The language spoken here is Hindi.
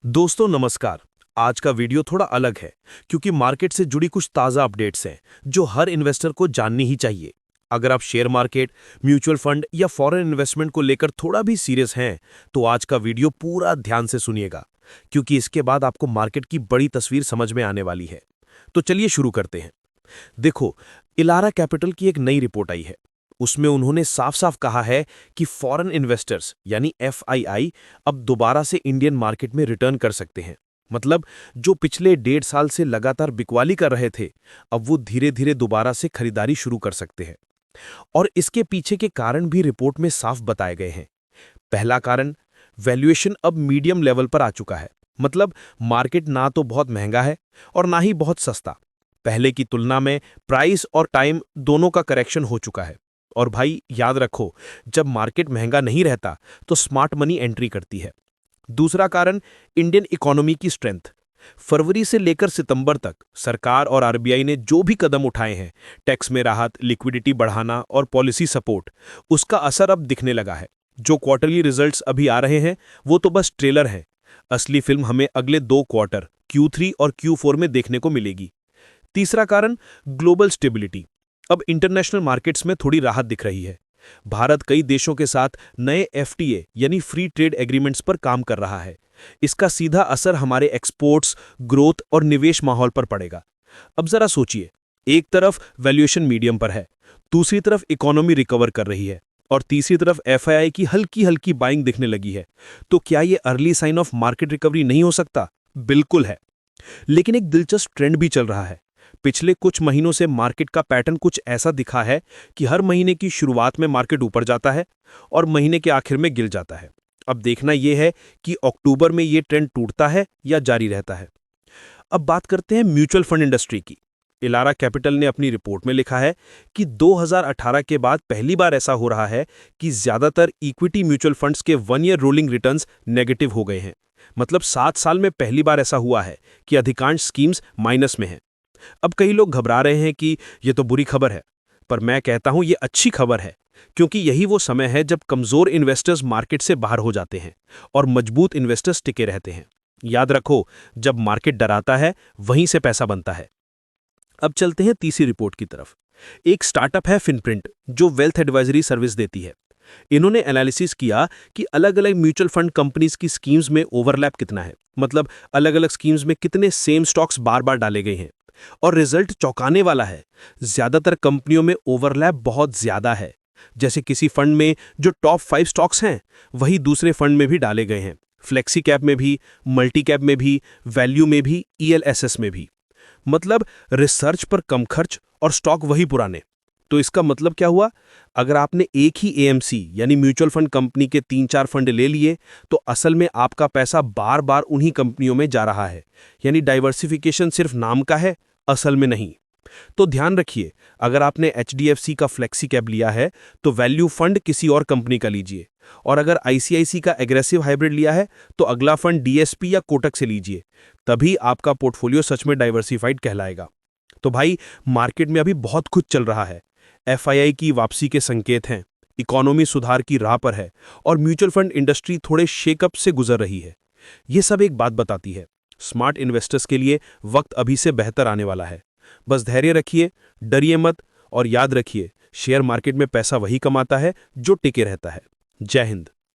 दोस्तों नमस्कार। आज का वीडियो थोड़ा अलग है क्योंकि मार्केट से जुड़ी कुछ ताज़ा अपडेट्स हैं जो हर इन्वेस्टर को जाननी ही चाहिए। अगर आप शेयर मार्केट, म्यूचुअल फंड या फॉरेन इन्वेस्टमेंट को लेकर थोड़ा भी सीरियस हैं तो आज का वीडियो पूरा ध्यान से सुनिएगा, क्योंकि इसके बाद आपको मार्केट की बड़ी तस्वीर समझ में आने वाली है। तो चलिए शुरू करते हैं। देखो, इलारा कैपिटल की एक नई रिपोर्ट आई है। उसमें उन्होंने साफ साफ कहा है कि फॉरेन इन्वेस्टर्स यानी एफआईआई अब दोबारा से इंडियन मार्केट में रिटर्न कर सकते हैं। मतलब जो पिछले 1.5 साल से लगातार बिकवाली कर रहे थे, अब वो धीरे धीरे दोबारा से खरीदारी शुरू कर सकते हैं। और इसके पीछे के कारण भी रिपोर्ट में साफ बताए गए हैं। पहला कारण, वैल्यूएशन अब मीडियम लेवल पर आ चुका है। मतलब मार्केट ना तो बहुत महंगा है और ना ही बहुत सस्ता। पहले की तुलना में प्राइस और टाइम दोनों का करेक्शन हो चुका है। और भाई याद रखो, जब मार्केट महंगा नहीं रहता तो स्मार्ट मनी एंट्री करती है। दूसरा कारण, इंडियन इकोनॉमी की स्ट्रेंथ। फरवरी से लेकर सितंबर तक सरकार और आरबीआई ने जो भी कदम उठाए हैं, टैक्स में राहत, लिक्विडिटी बढ़ाना और पॉलिसी सपोर्ट, उसका असर अब दिखने लगा है। जो क्वार्टरली रिजल्ट्स अभी आ रहे हैं वो तो बस ट्रेलर है। असली फिल्म हमें अगले 2 क्वार्टर Q3 और Q4 में देखने को मिलेगी। तीसरा कारण, ग्लोबल स्टेबिलिटी। अब इंटरनेशनल मार्केट्स में थोड़ी राहत दिख रही है। भारत कई देशों के साथ नए एफटीए यानी फ्री ट्रेड एग्रीमेंट्स पर काम कर रहा है। इसका सीधा असर हमारे एक्सपोर्ट्स, ग्रोथ और निवेश माहौल पर पड़ेगा। अब जरा सोचिए, एक तरफ वैल्यूएशन मीडियम पर है, दूसरी तरफ इकोनॉमी रिकवर कर रही है और तीसरी तरफ एफआईआई की हल्की हल्की बाइंग दिखने लगी है। तो क्या ये early sign of market recovery नहीं हो सकता? बिल्कुल है। लेकिन एक दिलचस्प ट्रेंड भी चल रहा है। पिछले कुछ महीनों से मार्केट का पैटर्न कुछ ऐसा दिखा है कि हर महीने की शुरुआत में मार्केट ऊपर जाता है और महीने के आखिर में गिर जाता है। अब देखना यह है कि अक्टूबर में यह ट्रेंड टूटता है या जारी रहता है। अब बात करते हैं म्यूचुअल फंड इंडस्ट्री की। इलारा कैपिटल ने अपनी रिपोर्ट में लिखा है कि 2018 के बाद पहली बार ऐसा हो रहा है कि ज्यादातर इक्विटी म्यूचुअल फंड्स के 1 ईयर रोलिंग रिटर्न्स नेगेटिव हो गए हैं। मतलब 7 साल में पहली बार ऐसा हुआ है कि अधिकांश स्कीम्स माइनस में हैं। अब कई लोग घबरा रहे हैं कि यह तो बुरी खबर है, पर मैं कहता हूं यह अच्छी खबर है, क्योंकि यही वो समय है जब कमजोर इन्वेस्टर्स मार्केट से बाहर हो जाते हैं और मजबूत इन्वेस्टर्स टिके रहते हैं। याद रखो, जब मार्केट डराता है वहीं से पैसा बनता है। अब चलते हैं तीसरी रिपोर्ट की तरफ। एक स्टार्टअप है फिनप्रिंट, जो वेल्थ एडवाइजरी सर्विस देती है। इन्होंने एनालिसिस किया कि अलग अलग म्यूचुअल फंड कंपनीज की स्कीम्स में ओवरलैप कितना है। मतलब अलग अलग स्कीम्स में कितने सेम स्टॉक्स बार बार डाले गए हैं। और रिजल्ट चौंकाने वाला है। ज्यादातर कंपनियों में ओवरलैप बहुत ज्यादा है। जैसे किसी फंड में जो टॉप 5 स्टॉक्स हैं वही दूसरे फंड में भी डाले गए हैं। फ्लेक्सी कैप में भी, मल्टी कैप में भी, वैल्यू में भी, ईएलएसएस में भी। मतलब रिसर्च पर कम खर्च और स्टॉक वही पुराने। तो इसका मतलब क्या हुआ? अगर आपने एक ही एएमसी यानी म्यूचुअल फंड कंपनी के 3-4 फंड ले लिए तो असल में आपका पैसा बार बार उन्हीं कंपनियों में जा रहा है। यानी डाइवर्सिफिकेशन सिर्फ नाम का है, असल में नहीं। तो ध्यान रखिए, अगर आपने एचडीएफसी का फ्लेक्सी कैप लिया है तो वैल्यू फंड किसी और कंपनी का लीजिए। और अगर आईसीआईसी का एग्रेसिव हाइब्रिड लिया है तो अगला फंड डीएसपी या कोटक से लीजिए। तभी आपका पोर्टफोलियो सच में डाइवर्सिफाइड कहलाएगा। तो भाई, मार्केट में अभी बहुत कुछ चल रहा है। एफआईआई की वापसी के संकेत हैं, इकोनॉमी सुधार की राह पर है और म्यूचुअल फंड इंडस्ट्री थोड़े शेकअप से गुजर रही है। यह सब एक बात बताती है, स्मार्ट इन्वेस्टर्स के लिए वक्त अभी से बेहतर आने वाला है। बस धैर्य रखिए, डरिए मत और याद रखिए, शेयर मार्केट में पैसा वही कमाता है जो टिके रहता है। जय हिंद।